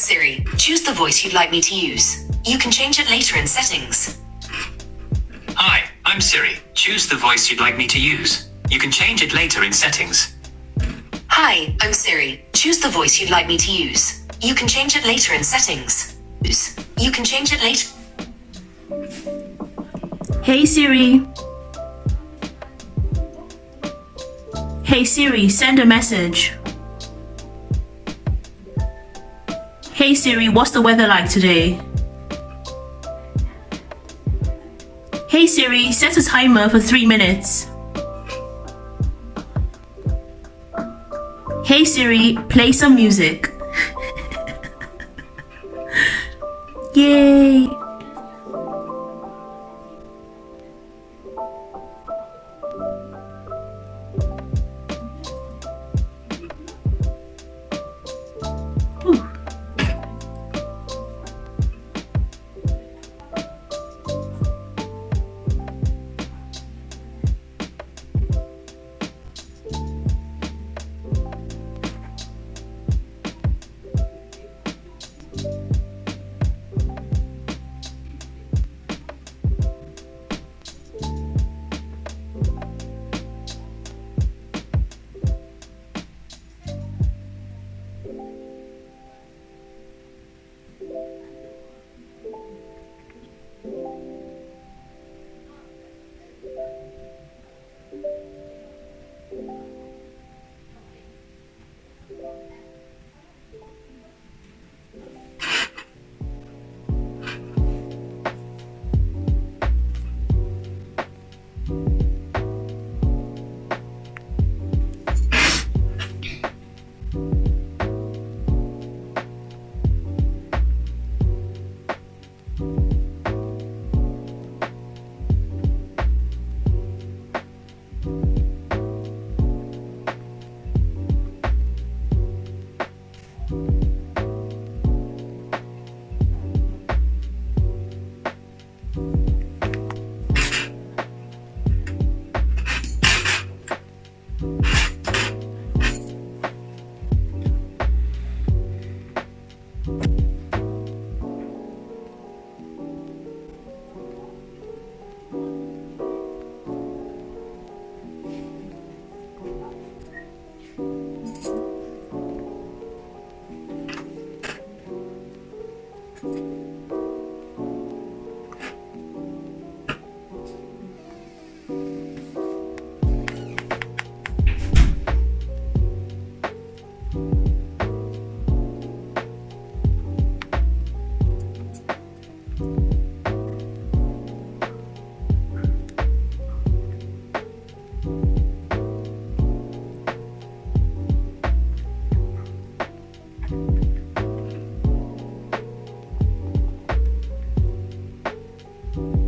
Siri. Choose the voice you'd like me to use. You can change it later in settings. Hi, I'm Siri. Choose the voice you'd like me to use. You can change it later in settings. Hi, I'm Siri. Choose the voice you'd like me to use. You can change it later in settings. You can change it later. Hey Siri. Hey Siri, send a message. Hey Siri, what's the weather like today? Hey Siri, set a timer for 3 minutes. Hey Siri, play some music. Yay! you.